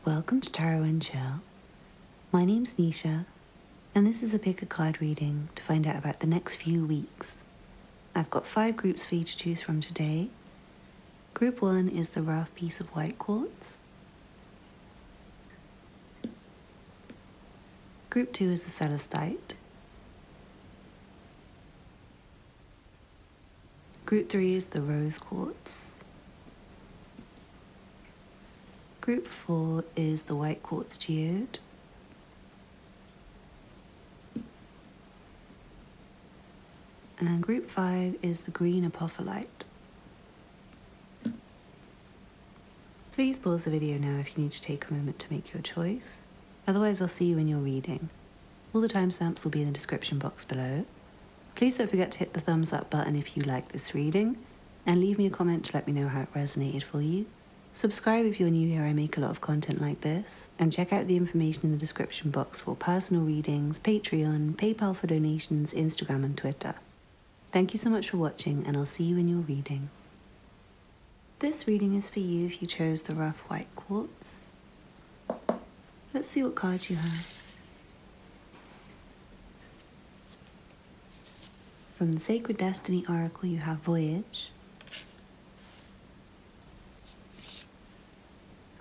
Welcome to Tarot and Chill. My name's Nisha, and this is a pick a card reading to find out about the next few weeks. I've got 5 groups for you to choose from today. Group 1 is the rough piece of white quartz. Group 2 is the Celestite. Group 3 is the rose quartz. Group 4 is the white quartz geode. And group 5 is the green Apophylite. Please pause the video now if you need to take a moment to make your choice. Otherwise I'll see you in your reading. All the timestamps will be in the description box below. Please don't forget to hit the thumbs up button if you like this reading, and leave me a comment to let me know how it resonated for you. Subscribe if you're new here, I make a lot of content like this, and check out the information in the description box for personal readings, Patreon, PayPal for donations, Instagram and Twitter. Thank you so much for watching, and I'll see you in your reading. This reading is for you if you chose the rough white quartz. Let's see what cards you have. From the Sacred Destiny Oracle you have Voyage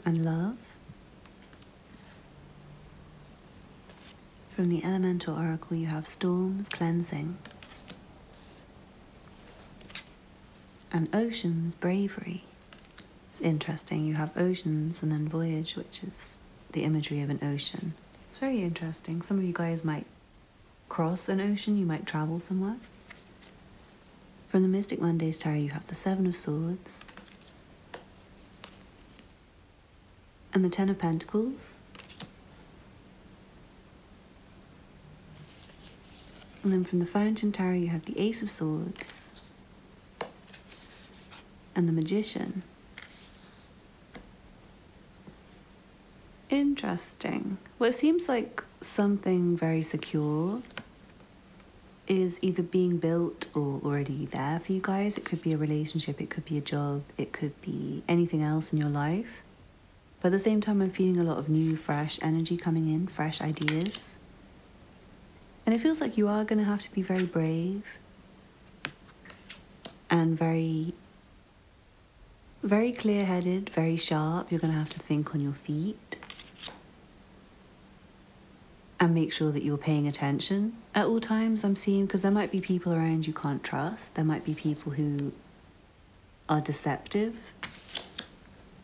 and Love. From the Elemental Oracle you have Storms, Cleansing and Oceans, Bravery. It's interesting, you have Oceans and then Voyage, which is the imagery of an ocean. It's very interesting. Some of you guys might cross an ocean, you might travel somewhere. From the Mystic Mondays Tarot you have the 7 of Swords and the 10 of Pentacles. And then from the Fountain Tarot you have the Ace of Swords and the Magician. Interesting. Well, it seems like something very secure is either being built or already there for you guys. It could be a relationship, it could be a job, it could be anything else in your life. But at the same time, I'm feeling a lot of new, fresh energy coming in, fresh ideas. And it feels like you are going to have to be very brave and very clear-headed, very sharp. You're going to have to think on your feet and make sure that you're paying attention at all times, I'm seeing, because there might be people around you can't trust. There might be people who are deceptive,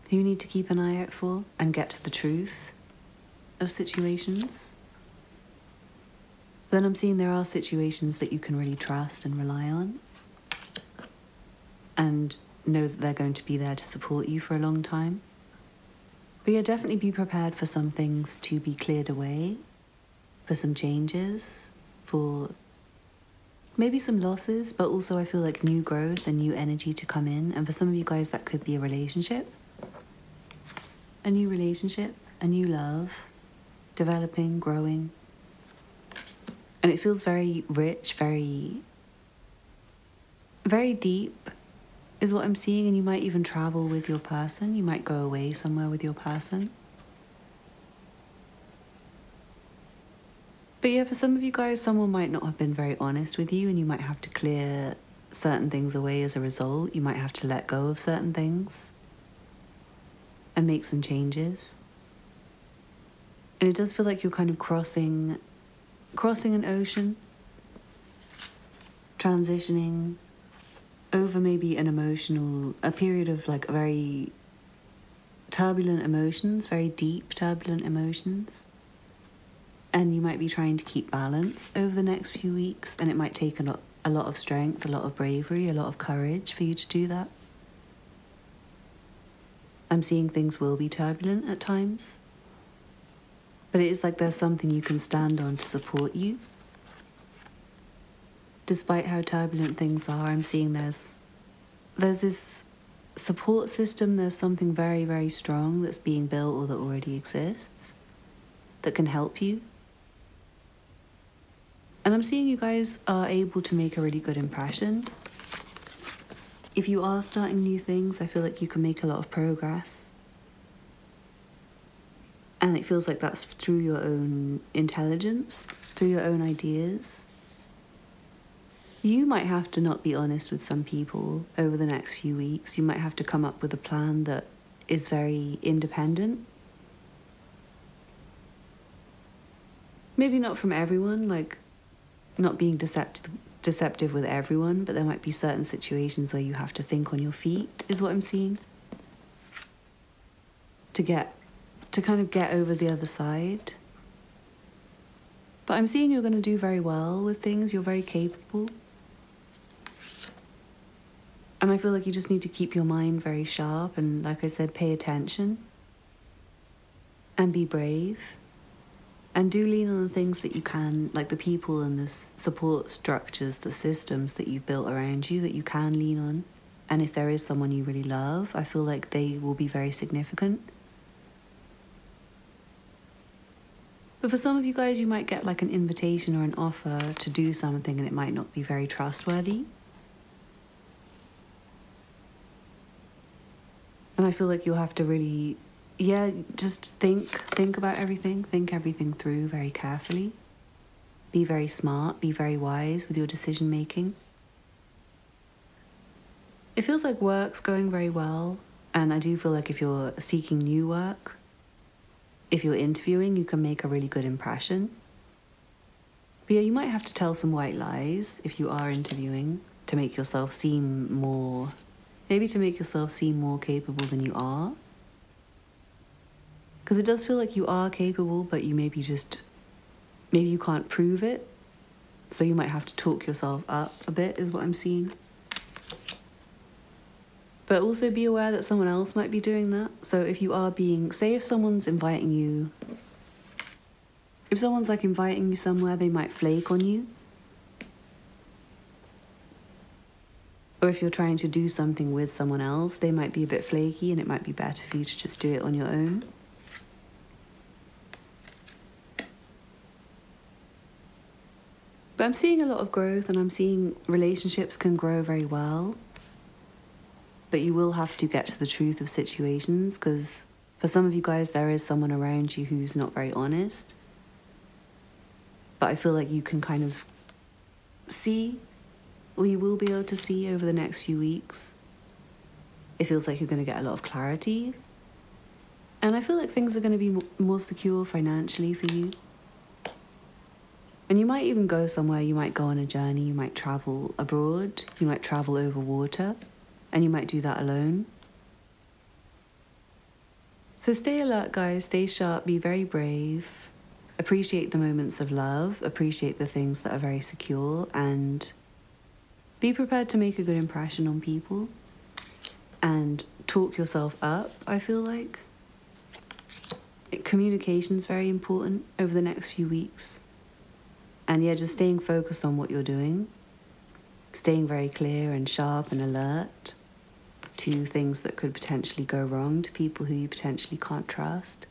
who you need to keep an eye out for and get to the truth of situations. But then I'm seeing there are situations that you can really trust and rely on and know that they're going to be there to support you for a long time. But yeah, definitely be prepared for some things to be cleared away, for some changes, for maybe some losses, but also I feel like new growth and new energy to come in. And for some of you guys, that could be a relationship, a new love, developing, growing. And it feels very rich, very deep is what I'm seeing. And you might even travel with your person. You might go away somewhere with your person. But yeah, for some of you guys, someone might not have been very honest with you and you might have to clear certain things away as a result. You might have to let go of certain things and make some changes. And it does feel like you're kind of crossing an ocean, transitioning over maybe a period of like very turbulent emotions, very deep turbulent emotions. And you might be trying to keep balance over the next few weeks, and it might take a lot of strength, a lot of bravery, a lot of courage for you to do that. I'm seeing things will be turbulent at times, but it is like there's something you can stand on to support you. Despite how turbulent things are, I'm seeing there's this support system, there's something very, very strong that's being built or that already exists that can help you. And I'm seeing you guys are able to make a really good impression. If you are starting new things, I feel like you can make a lot of progress. And it feels like that's through your own intelligence, through your own ideas. You might have to not be honest with some people over the next few weeks. You might have to come up with a plan that is very independent. Maybe not from everyone, like not being deceptive with everyone, but there might be certain situations where you have to think on your feet, is what I'm seeing. To kind of get over the other side. But I'm seeing you're going to do very well with things. You're very capable. And I feel like you just need to keep your mind very sharp and, like I said, pay attention. And be brave. And do lean on the things that you can, like the people and the support structures, the systems that you've built around you that you can lean on. And if there is someone you really love, I feel like they will be very significant. But for some of you guys, you might get like an invitation or an offer to do something and it might not be very trustworthy. And I feel like you'll have to really, just think about everything. Think everything through very carefully. Be very smart, be very wise with your decision making. It feels like work's going very well. And I do feel like if you're seeking new work, if you're interviewing, you can make a really good impression. But yeah, you might have to tell some white lies if you are interviewing to make yourself seem more, maybe to make yourself seem more capable than you are. Because it does feel like you are capable, but you maybe you can't prove it. So you might have to talk yourself up a bit, is what I'm seeing. But also be aware that someone else might be doing that. So if you are say if someone's inviting you, if someone's like inviting you somewhere, they might flake on you. Or if you're trying to do something with someone else, they might be a bit flaky and it might be better for you to just do it on your own. But I'm seeing a lot of growth and I'm seeing relationships can grow very well. But you will have to get to the truth of situations because for some of you guys, there is someone around you who's not very honest. But I feel like you can kind of see, or you will be able to see over the next few weeks. It feels like you're going to get a lot of clarity. And I feel like things are going to be more secure financially for you. And you might even go somewhere, you might go on a journey, you might travel abroad, you might travel over water. And you might do that alone. So stay alert, guys. Stay sharp. Be very brave. Appreciate the moments of love. Appreciate the things that are very secure. And be prepared to make a good impression on people. And talk yourself up, I feel like. Communication is very important over the next few weeks. And yeah, just staying focused on what you're doing. Staying very clear and sharp and alert to things that could potentially go wrong, to people who you potentially can't trust.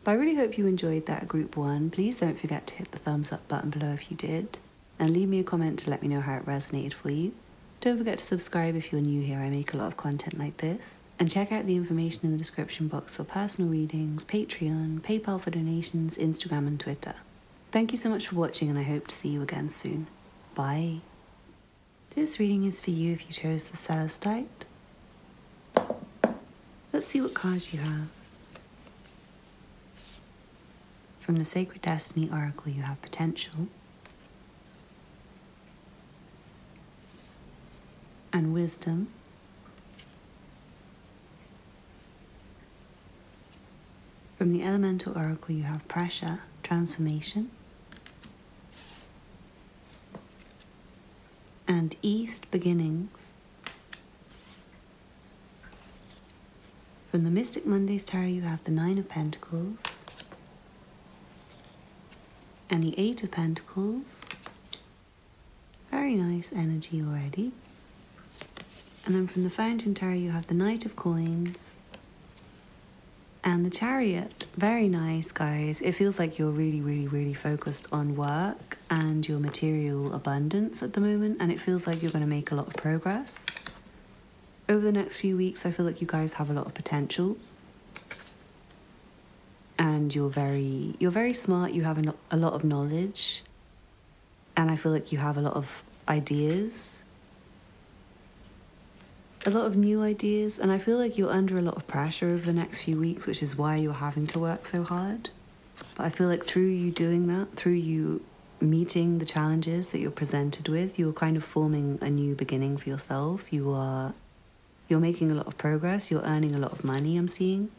But I really hope you enjoyed that group 1. Please don't forget to hit the thumbs up button below if you did, and leave me a comment to let me know how it resonated for you. Don't forget to subscribe if you're new here. I make a lot of content like this. And check out the information in the description box for personal readings, Patreon, PayPal for donations, Instagram and Twitter. Thank you so much for watching and I hope to see you again soon. Bye. This reading is for you if you chose the Celestite. Let's see what cards you have. From the Sacred Destiny Oracle, you have Potential and Wisdom. From the Elemental Oracle, you have Pressure, Transformation, and East Beginnings. From the Mystic Mondays Tarot, you have the Nine of Pentacles and the Eight of Pentacles. Very nice energy already. And then from the Fountain Tarot, you have the Knight of Coins and the Chariot. Very nice, guys. It feels like you're really, really, really focused on work and your material abundance at the moment, and it feels like you're going to make a lot of progress. Over the next few weeks, I feel like you guys have a lot of potential. And you're very smart, you have a lot of knowledge, and I feel like you have a lot of ideas. A lot of new ideas, and I feel like you're under a lot of pressure over the next few weeks, which is why you're having to work so hard. But I feel like through you doing that, through you meeting the challenges that you're presented with, you're kind of forming a new beginning for yourself. You're making a lot of progress, you're earning a lot of money, I'm seeing.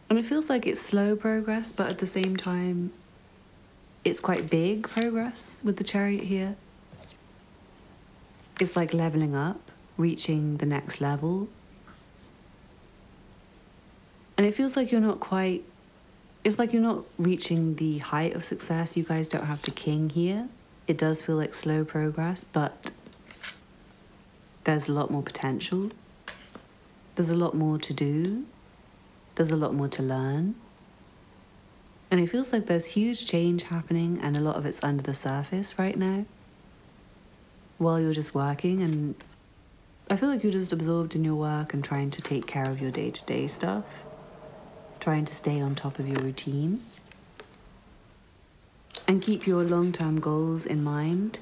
And it feels like it's slow progress, but at the same time, it's quite big progress with the Chariot here. It's like leveling up, reaching the next level. And it feels like you're not quite... It's like you're not reaching the height of success. You guys don't have the king here. It does feel like slow progress, but there's a lot more potential. There's a lot more to do. There's a lot more to learn. And it feels like there's huge change happening, and a lot of it's under the surface right now while you're just working. And I feel like you're just absorbed in your work and trying to take care of your day-to-day stuff, trying to stay on top of your routine and keep your long-term goals in mind,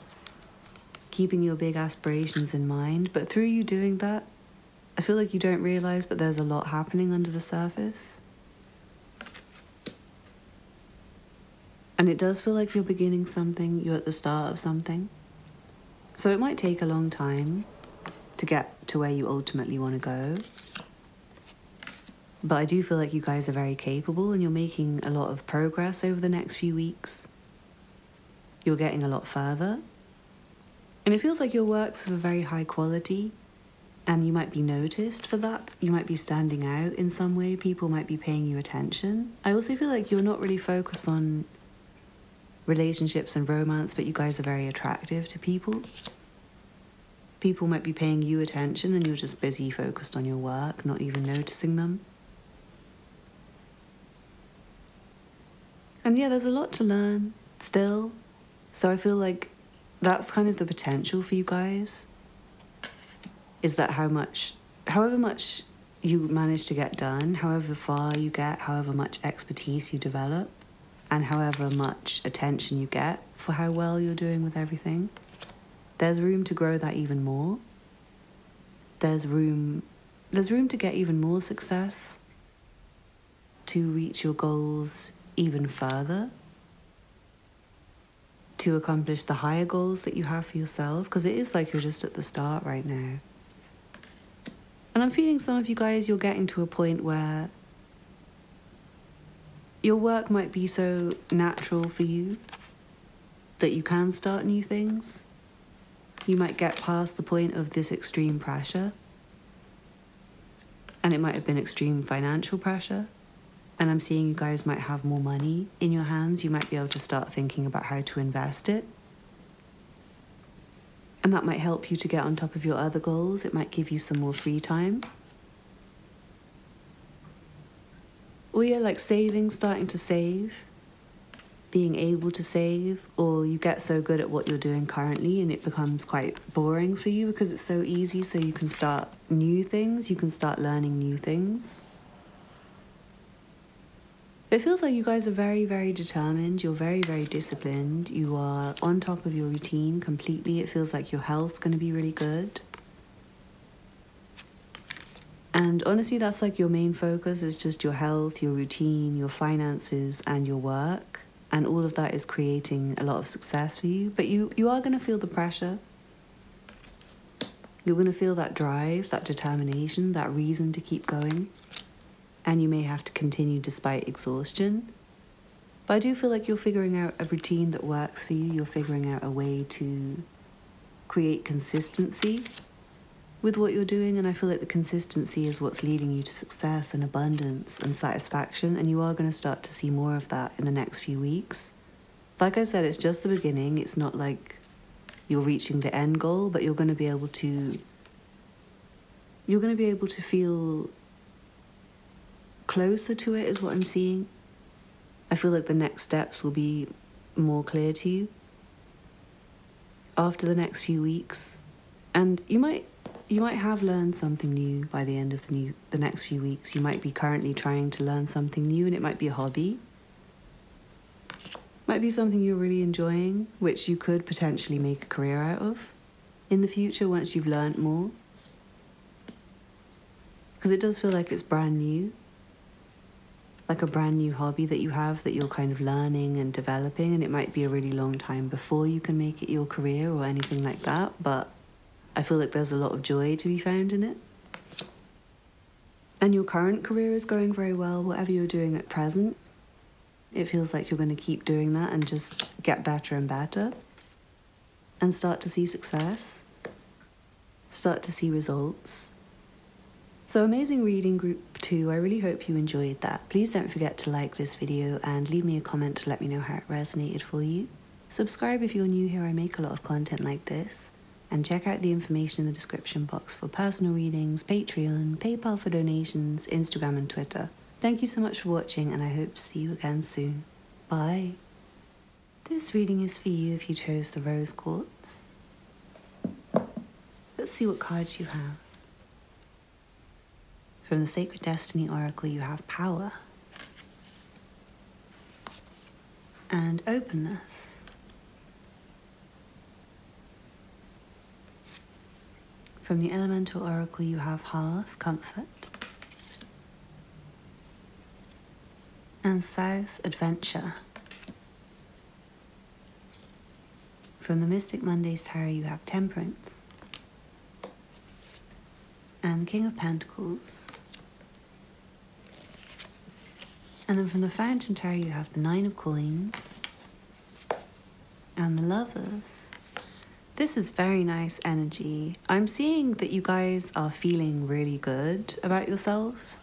keeping your big aspirations in mind. But through you doing that, I feel like you don't realize, but there's a lot happening under the surface. And it does feel like you're beginning something, you're at the start of something. So it might take a long time to get to where you ultimately want to go. But I do feel like you guys are very capable, and you're making a lot of progress over the next few weeks. You're getting a lot further. And it feels like your work's of a very high quality. And you might be noticed for that. You might be standing out in some way. People might be paying you attention. I also feel like you're not really focused on relationships and romance, but you guys are very attractive to people. People might be paying you attention, and you're just busy focused on your work, not even noticing them. And yeah, there's a lot to learn still. So I feel like that's kind of the potential for you guys. Is that however much you manage to get done, however far you get, however much expertise you develop, and however much attention you get for how well you're doing with everything, there's room to grow that even more. There's room to get even more success, to reach your goals even further, to accomplish the higher goals that you have for yourself, because it is like you're just at the start right now. And I'm feeling some of you guys, you're getting to a point where your work might be so natural for you that you can start new things. You might get past the point of this extreme pressure, and it might have been extreme financial pressure. And I'm seeing you guys might have more money in your hands. You might be able to start thinking about how to invest it. And that might help you to get on top of your other goals. It might give you some more free time. Or yeah, like saving, starting to save, being able to save, or you get so good at what you're doing currently and it becomes quite boring for you because it's so easy, so you can start new things, you can start learning new things. It feels like you guys are very, very determined. You're very, very disciplined. You are on top of your routine completely. It feels like your health's going to be really good. And honestly, that's like your main focus is just your health, your routine, your finances, and your work. And all of that is creating a lot of success for you. But you are going to feel the pressure. You're going to feel that drive, that determination, that reason to keep going. And you may have to continue despite exhaustion. But I do feel like you're figuring out a routine that works for you. You're figuring out a way to create consistency with what you're doing. And I feel like the consistency is what's leading you to success and abundance and satisfaction. And you are going to start to see more of that in the next few weeks. Like I said, it's just the beginning. It's not like you're reaching the end goal, but you're going to be able to feel closer to it is what I'm seeing. I feel like the next steps will be more clear to you after the next few weeks. And you might have learned something new by the end of the next few weeks. You might be currently trying to learn something new, and it might be a hobby. Might be something you're really enjoying, which you could potentially make a career out of in the future once you've learned more. Because it does feel like it's brand new. Like a brand new hobby that you have that you're kind of learning and developing, and it might be a really long time before you can make it your career or anything like that, but I feel like there's a lot of joy to be found in it. And your current career is going very well, whatever you're doing at present. It feels like you're going to keep doing that and just get better and better and start to see success, start to see results. So amazing reading group 2, I really hope you enjoyed that. Please don't forget to like this video and leave me a comment to let me know how it resonated for you. Subscribe if you're new here, I make a lot of content like this. And check out the information in the description box for personal readings, Patreon, PayPal for donations, Instagram and Twitter. Thank you so much for watching, and I hope to see you again soon. Bye. This reading is for you if you chose the rose quartz. Let's see what cards you have. From the Sacred Destiny Oracle, you have power and openness. From the Elemental Oracle, you have hearth, comfort, and south, adventure. From the Mystic Mondays Tarot, you have temperance and King of Pentacles. And then from the Fountain Tarot, you have the 9 of Coins and the Lovers. This is very nice energy. I'm seeing that you guys are feeling really good about yourself.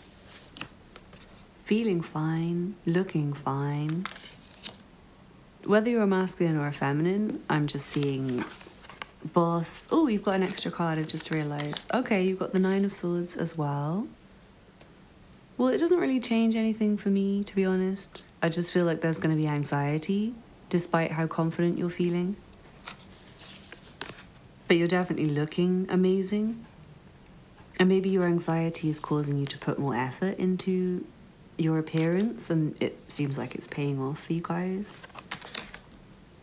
Feeling fine, looking fine. Whether you're a masculine or a feminine, I'm just seeing boss. Oh, you've got an extra card, I've just realized. Okay, you've got the 9 of Swords as well. Well, it doesn't really change anything for me, to be honest. I just feel like there's going to be anxiety, despite how confident you're feeling. But you're definitely looking amazing. And maybe your anxiety is causing you to put more effort into your appearance, and it seems like it's paying off for you guys.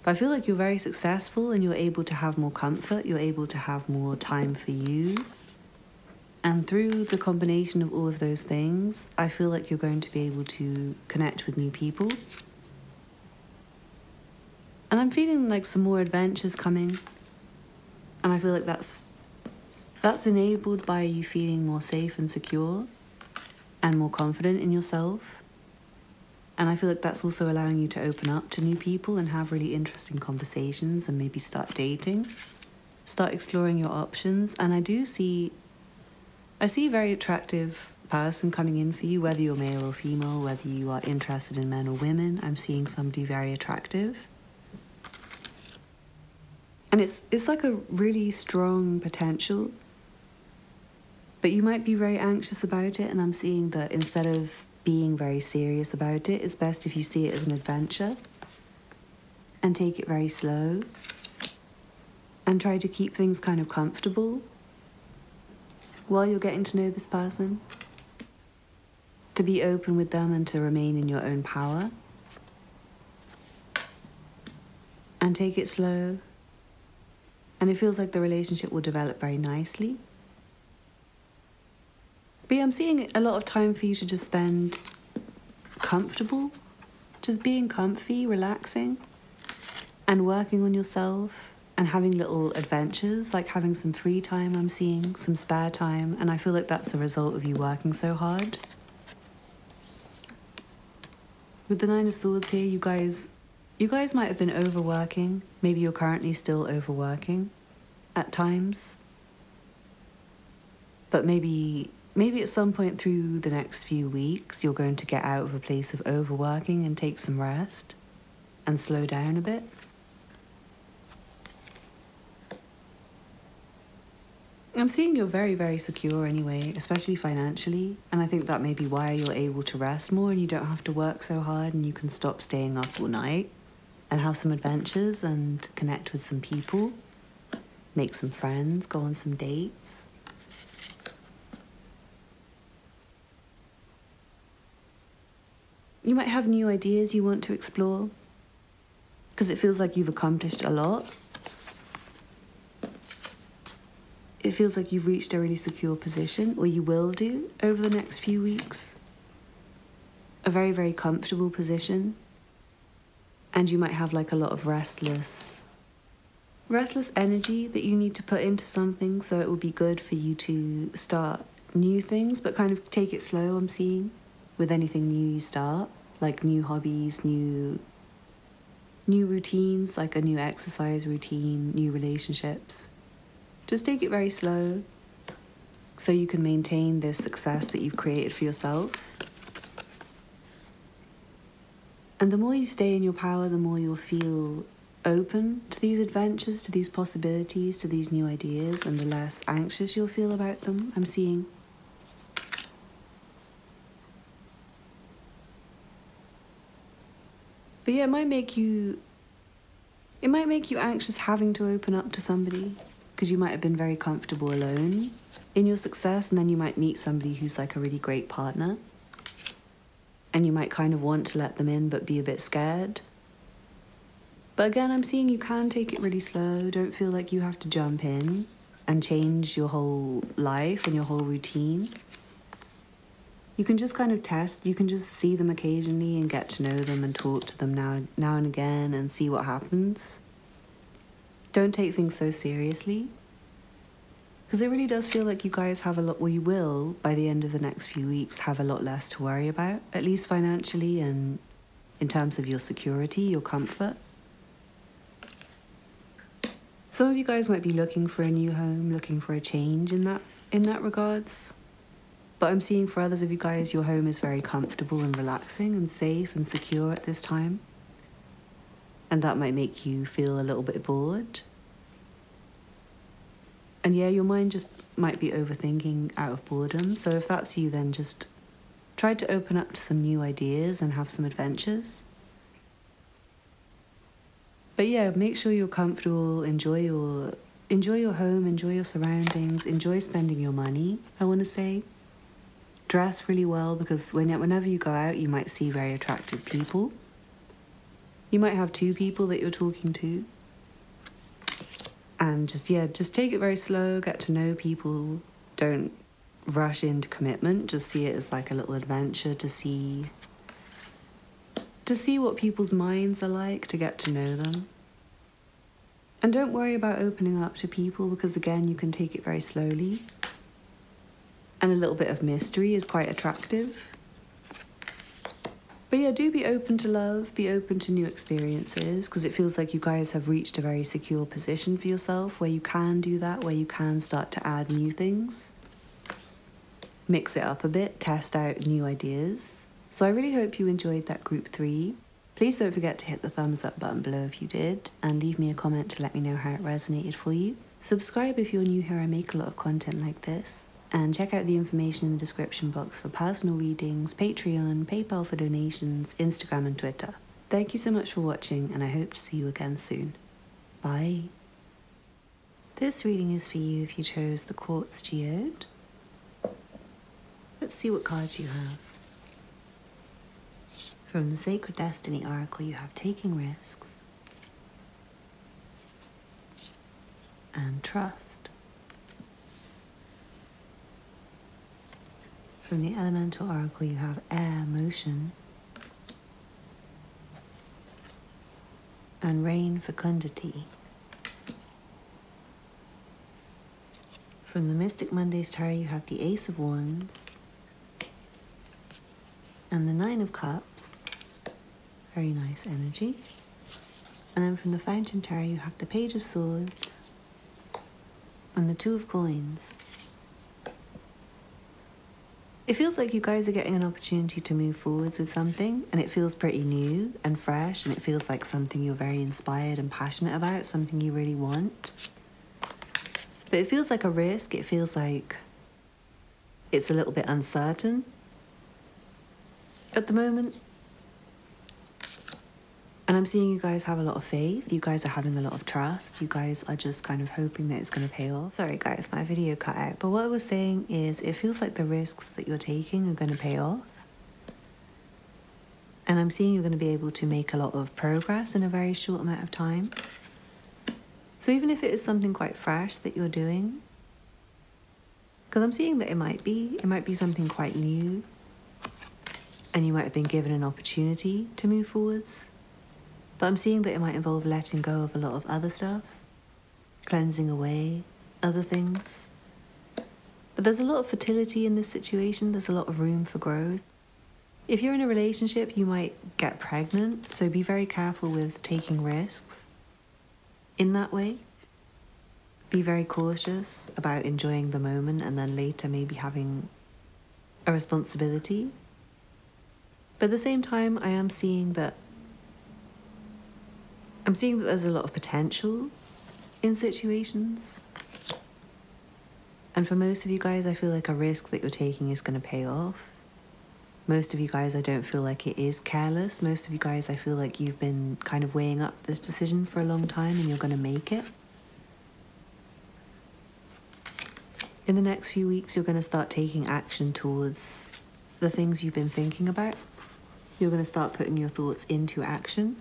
But I feel like you're very successful and you're able to have more comfort, you're able to have more time for you. And through the combination of all of those things, I feel like you're going to be able to connect with new people. And I'm feeling like some more adventures coming. And I feel like that's enabled by you feeling more safe and secure and more confident in yourself. And I feel like that's also allowing you to open up to new people and have really interesting conversations and maybe start dating, start exploring your options. And I see a very attractive person coming in for you, whether you're male or female, whether you are interested in men or women. I'm seeing somebody very attractive. And it's like a really strong potential, but you might be very anxious about it, and I'm seeing that instead of being very serious about it, it's best if you see it as an adventure and take it very slow and try to keep things kind of comfortable while you're getting to know this person, to be open with them and to remain in your own power, and take it slow. And it feels like the relationship will develop very nicely. But yeah, I'm seeing a lot of time for you to just spend comfortable, just being comfy, relaxing, and working on yourself, and having little adventures, like having some free time, I'm seeing, some spare time, and I feel like that's a result of you working so hard. With the 9 of Swords here, you guys might have been overworking. Maybe you're currently still overworking at times. But maybe at some point through the next few weeks, you're going to get out of a place of overworking and take some rest and slow down a bit. I'm seeing you're very, very secure anyway, especially financially. And I think that may be why you're able to rest more and you don't have to work so hard and you can stop staying up all night. and have some adventures and connect with some people, make some friends, go on some dates. You might have new ideas you want to explore because it feels like you've accomplished a lot. It feels like you've reached a really secure position, or you will do over the next few weeks. A very, very comfortable position. And you might have like a lot of restless energy that you need to put into something, so it will be good for you to start new things, but kind of take it slow, I'm seeing, with anything new you start, like new hobbies, new routines, like a new exercise routine, new relationships. Just take it very slow so you can maintain this success that you've created for yourself. And the more you stay in your power, the more you'll feel open to these adventures, to these possibilities, to these new ideas, and the less anxious you'll feel about them, I'm seeing. But yeah, it might make you anxious having to open up to somebody, because you might have been very comfortable alone in your success, and then you might meet somebody who's like a really great partner, and you might kind of want to let them in but be a bit scared. But again, I'm seeing you can take it really slow. Don't feel like you have to jump in and change your whole life and your whole routine. You can just kind of test. You can just see them occasionally and get to know them and talk to them now and again and see what happens. Don't take things so seriously, because it really does feel like you guys have a lot, well, you will, by the end of the next few weeks, have a lot less to worry about, at least financially and in terms of your security, your comfort. Some of you guys might be looking for a new home, looking for a change in that regards. But I'm seeing for others of you guys, your home is very comfortable and relaxing and safe and secure at this time. And that might make you feel a little bit bored. And yeah, your mind just might be overthinking out of boredom. So if that's you, then just try to open up to some new ideas and have some adventures. But yeah, make sure you're comfortable, enjoy your home, enjoy your surroundings, enjoy spending your money, I want to say. Dress really well, because whenever you go out, you might see very attractive people. You might have 2 people that you're talking to. And just take it very slow, get to know people. Don't rush into commitment. Just see it as like a little adventure to see what people's minds are like, to get to know them. And don't worry about opening up to people, because again, you can take it very slowly. And a little bit of mystery is quite attractive. But yeah, do be open to love, be open to new experiences, because it feels like you guys have reached a very secure position for yourself where you can do that, where you can start to add new things. Mix it up a bit, test out new ideas. So I really hope you enjoyed that group 3. Please don't forget to hit the thumbs up button below if you did, and leave me a comment to let me know how it resonated for you. Subscribe if you're new here. I make a lot of content like this. And check out the information in the description box for personal readings, Patreon, PayPal for donations, Instagram and Twitter. Thank you so much for watching, and I hope to see you again soon. Bye. This reading is for you if you chose the Quartz Geode. Let's see what cards you have. From the Sacred Destiny Oracle, you have Taking Risks and Trust. From the Elemental Oracle, you have Air, Motion, and Rain, Fecundity. From the Mystic Mondays Tarot, you have the Ace of Wands and the Nine of Cups. Very nice energy. And then from the Fountain Tarot, you have the Page of Swords and the Two of Coins. It feels like you guys are getting an opportunity to move forwards with something, and it feels pretty new and fresh, and it feels like something you're very inspired and passionate about, something you really want. But it feels like a risk. It feels like it's a little bit uncertain at the moment. And I'm seeing you guys have a lot of faith. You guys are having a lot of trust. You guys are just kind of hoping that it's going to pay off. Sorry guys, my video cut out. But what I was saying is it feels like the risks that you're taking are going to pay off. And I'm seeing you're going to be able to make a lot of progress in a very short amount of time. So even if it is something quite fresh that you're doing, because I'm seeing that it might be something quite new, and you might have been given an opportunity to move forwards. But I'm seeing that it might involve letting go of a lot of other stuff, cleansing away other things. But there's a lot of fertility in this situation. There's a lot of room for growth. If you're in a relationship, you might get pregnant, so be very careful with taking risks in that way. Be very cautious about enjoying the moment and then later maybe having a responsibility. But at the same time, I'm seeing that there's a lot of potential in situations. And for most of you guys, I feel like a risk that you're taking is going to pay off. Most of you guys, I don't feel like it is careless. Most of you guys, I feel like you've been kind of weighing up this decision for a long time and you're going to make it. In the next few weeks, you're going to start taking action towards the things you've been thinking about. You're going to start putting your thoughts into action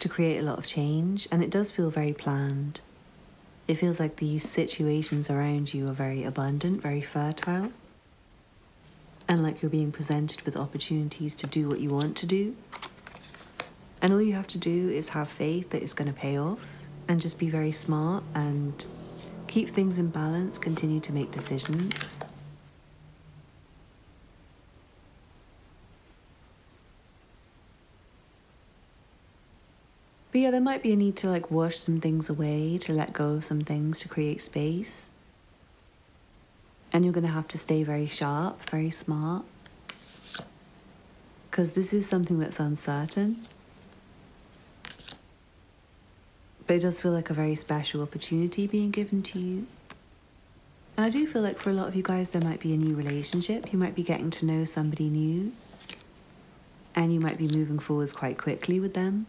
to create a lot of change, and it does feel very planned. It feels like these situations around you are very abundant, very fertile, and like you're being presented with opportunities to do what you want to do. And all you have to do is have faith that it's going to pay off, and just be very smart and keep things in balance, continue to make decisions. But yeah, there might be a need to like wash some things away, to let go of some things, to create space. And you're going to have to stay very sharp, very smart. Because this is something that's uncertain. But it does feel like a very special opportunity being given to you. And I do feel like for a lot of you guys, there might be a new relationship. You might be getting to know somebody new. And you might be moving forwards quite quickly with them.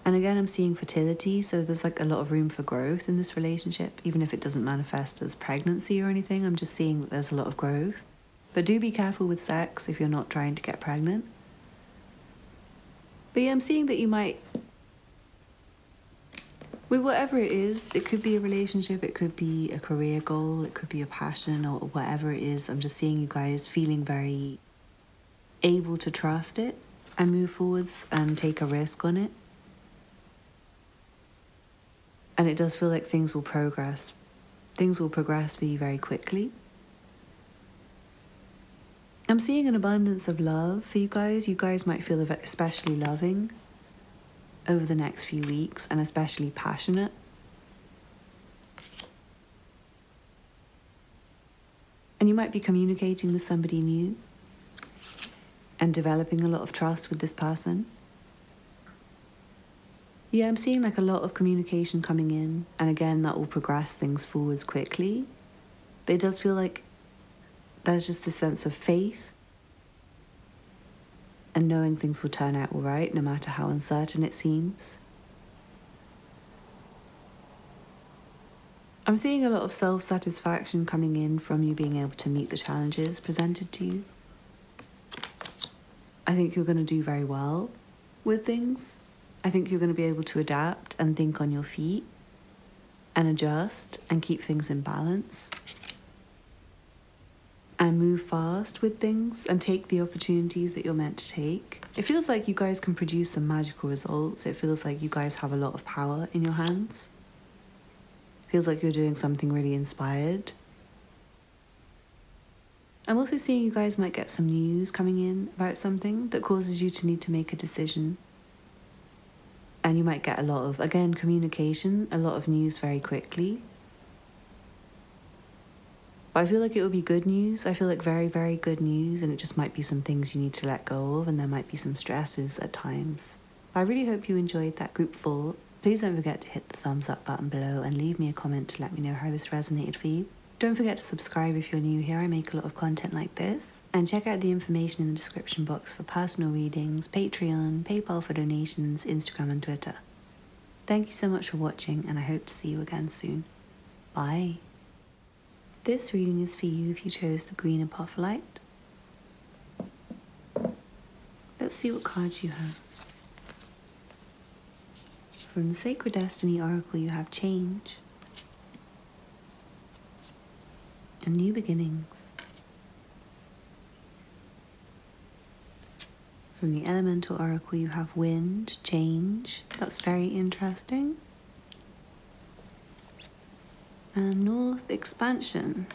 And again, I'm seeing fertility, so there's like a lot of room for growth in this relationship, even if it doesn't manifest as pregnancy or anything. I'm just seeing that there's a lot of growth. But do be careful with sex if you're not trying to get pregnant. But yeah, I'm seeing that you might, with whatever it is, it could be a relationship, it could be a career goal, it could be a passion, or whatever it is. I'm just seeing you guys feeling very able to trust it and move forwards and take a risk on it. And it does feel like things will progress. Things will progress for you very quickly. I'm seeing an abundance of love for you guys. You guys might feel especially loving over the next few weeks and especially passionate. And you might be communicating with somebody new and developing a lot of trust with this person. Yeah, I'm seeing like a lot of communication coming in, and again, that will progress things forwards quickly. But it does feel like there's just this sense of faith and knowing things will turn out all right, no matter how uncertain it seems. I'm seeing a lot of self-satisfaction coming in from you being able to meet the challenges presented to you. I think you're going to do very well with things. I think you're going to be able to adapt and think on your feet and adjust and keep things in balance and move fast with things and take the opportunities that you're meant to take. It feels like you guys can produce some magical results. It feels like you guys have a lot of power in your hands. It feels like you're doing something really inspired. I'm also seeing you guys might get some news coming in about something that causes you to need to make a decision. And you might get a lot of, again, communication, a lot of news very quickly. But I feel like it will be good news. I feel like very, very good news, and it just might be some things you need to let go of, and there might be some stresses at times. I really hope you enjoyed that group 4. Please don't forget to hit the thumbs up button below and leave me a comment to let me know how this resonated for you. Don't forget to subscribe if you're new here. I make a lot of content like this. And check out the information in the description box for personal readings, Patreon, PayPal for donations, Instagram and Twitter. Thank you so much for watching, and I hope to see you again soon. Bye. This reading is for you if you chose the green Apophylite. Let's see what cards you have. From the Sacred Destiny Oracle you have Change and New Beginnings. From the Elemental Oracle you have Wind, Change. That's very interesting. And North, Expansion.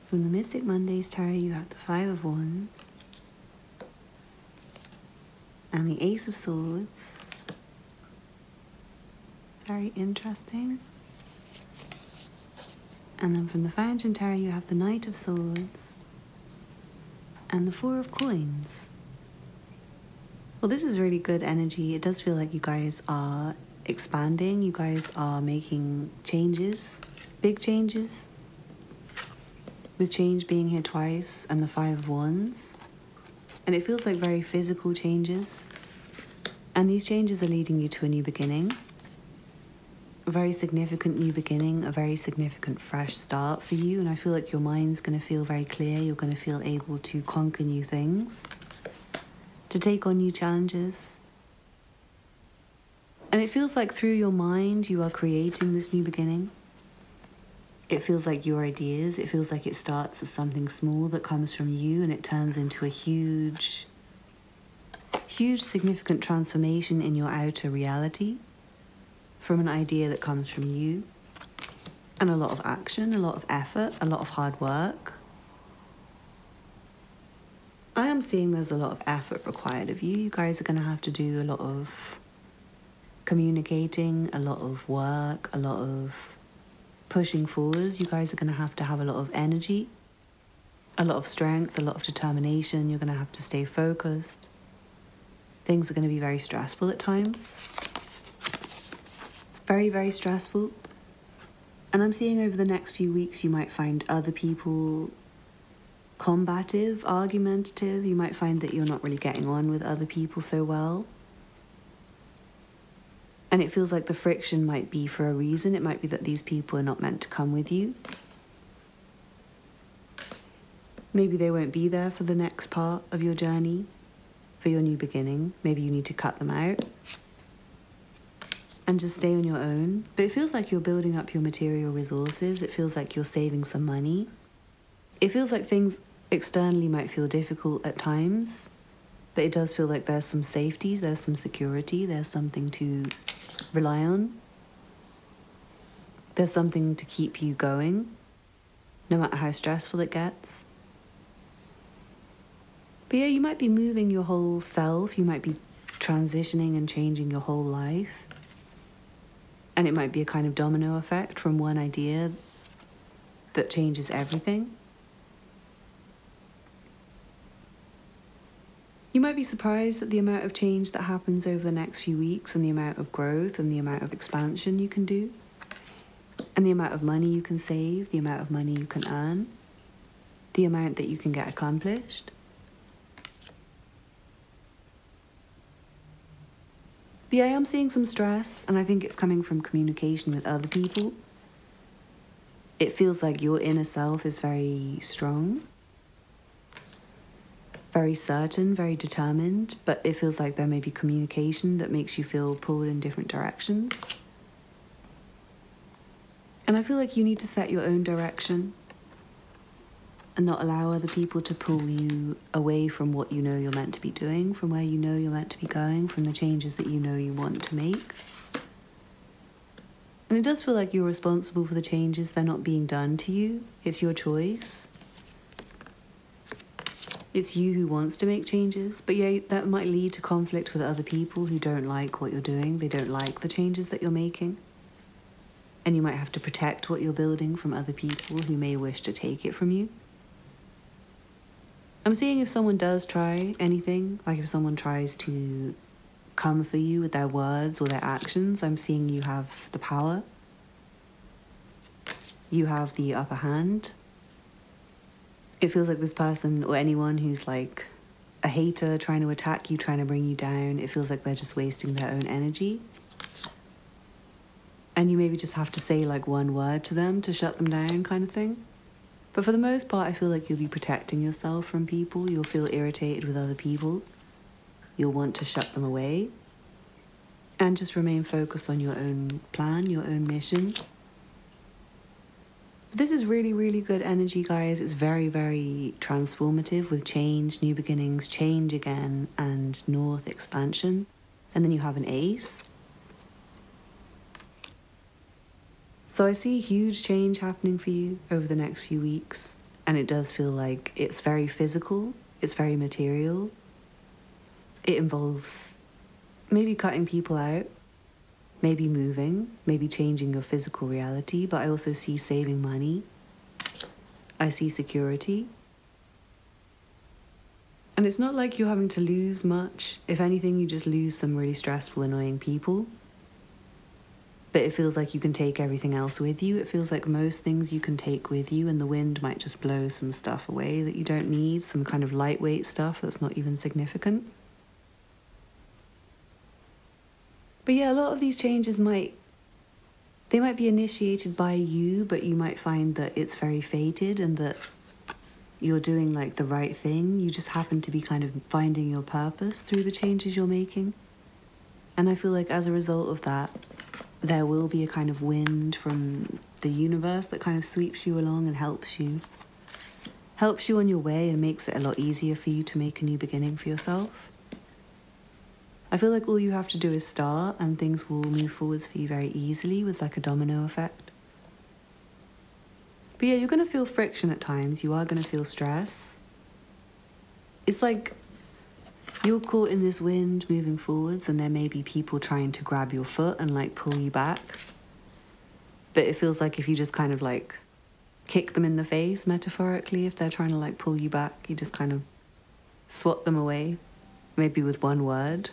From the Mystic Mondays Tarot you have the Five of Wands and the Ace of Swords. Very interesting. And then from the Fountain Tarot you have the Knight of Swords and the Four of Coins. Well, this is really good energy. It does feel like you guys are expanding. You guys are making changes, big changes. With Change being here twice and the Five of Wands. And it feels like very physical changes. And these changes are leading you to a new beginning. A very significant new beginning, a very significant fresh start for you. And I feel like your mind's going to feel very clear. You're going to feel able to conquer new things, to take on new challenges. And it feels like through your mind you are creating this new beginning. It feels like your ideas, it feels like it starts as something small that comes from you and it turns into a huge significant transformation in your outer reality from an idea that comes from you. And a lot of action, a lot of effort, a lot of hard work. I am seeing there's a lot of effort required of you. You guys are going to have to do a lot of communicating, a lot of work, a lot of pushing forwards. You guys are going to have a lot of energy, a lot of strength, a lot of determination. You're going to have to stay focused. Things are going to be very stressful at times. Very, very stressful. And I'm seeing over the next few weeks you might find other people combative, argumentative. You might find that you're not really getting on with other people so well. And it feels like the friction might be for a reason. It might be that these people are not meant to come with you. Maybe they won't be there for the next part of your journey, for your new beginning. Maybe you need to cut them out and just stay on your own. But it feels like you're building up your material resources. It feels like you're saving some money. It feels like things externally might feel difficult at times, but it does feel like there's some safety, there's some security, there's something to rely on. There's something to keep you going, no matter how stressful it gets. But yeah, you might be moving your whole self, you might be transitioning and changing your whole life. And it might be a kind of domino effect from one idea that changes everything. You might be surprised at the amount of change that happens over the next few weeks and the amount of growth and the amount of expansion you can do and the amount of money you can save, the amount of money you can earn, the amount that you can get accomplished. But yeah, I am seeing some stress, and I think it's coming from communication with other people. It feels like your inner self is very strong, very certain, very determined, but it feels like there may be communication that makes you feel pulled in different directions. And I feel like you need to set your own direction and not allow other people to pull you away from what you know you're meant to be doing, from where you know you're meant to be going, from the changes that you know you want to make. And it does feel like you're responsible for the changes. They're not being done to you. It's your choice. It's you who wants to make changes. But yeah, that might lead to conflict with other people who don't like what you're doing. They don't like the changes that you're making. And you might have to protect what you're building from other people who may wish to take it from you. I'm seeing if someone does try anything, like if someone tries to come for you with their words or their actions, I'm seeing you have the power you have the upper hand. It feels like this person or anyone who's like a hater trying to attack you, trying to bring you down, it feels like they're just wasting their own energy. And you maybe just have to say like one word to them to shut them down kind of thing. But for the most part, I feel like you'll be protecting yourself from people. You'll feel irritated with other people. You'll want to shut them away. And just remain focused on your own plan, your own mission. This is really, really good energy, guys. It's very, very transformative with change, new beginnings, change again, and north expansion. And then you have an ace. So I see huge change happening for you over the next few weeks. And it does feel like it's very physical. It's very material. It involves maybe cutting people out. Maybe moving, maybe changing your physical reality, but I also see saving money. I see security. And it's not like you're having to lose much. If anything, you just lose some really stressful, annoying people. But it feels like you can take everything else with you. It feels like most things you can take with you, and the wind might just blow some stuff away that you don't need, some kind of lightweight stuff that's not even significant. But yeah, a lot of these changes might be initiated by you, but you might find that it's very fated and that you're doing like the right thing. You just happen to be kind of finding your purpose through the changes you're making. And I feel like as a result of that, there will be a kind of wind from the universe that kind of sweeps you along and helps you on your way and makes it a lot easier for you to make a new beginning for yourself. I feel like all you have to do is start and things will move forwards for you very easily with like a domino effect. But yeah, you're going to feel friction at times. You are going to feel stress. It's like you're caught in this wind moving forwards and there may be people trying to grab your foot and like pull you back. But it feels like if you just kind of like kick them in the face, metaphorically, if they're trying to like pull you back, you just kind of swat them away, maybe with one word.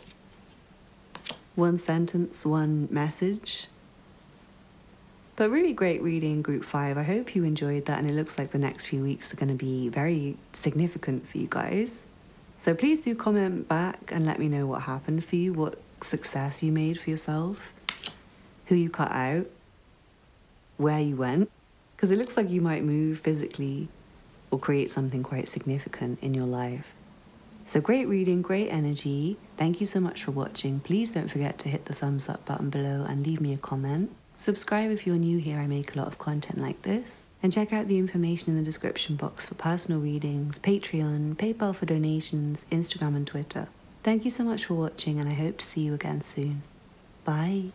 One sentence, one message. But really great reading, Group 5. I hope you enjoyed that, and it looks like the next few weeks are going to be very significant for you guys. So please do comment back and let me know what happened for you, what success you made for yourself, who you cut out, where you went. Because it looks like you might move physically or create something quite significant in your life. So great reading, great energy. Thank you so much for watching. Please don't forget to hit the thumbs up button below and leave me a comment. Subscribe if you're new here. I make a lot of content like this. And check out the information in the description box for personal readings, Patreon, PayPal for donations, Instagram and Twitter. Thank you so much for watching and I hope to see you again soon. Bye.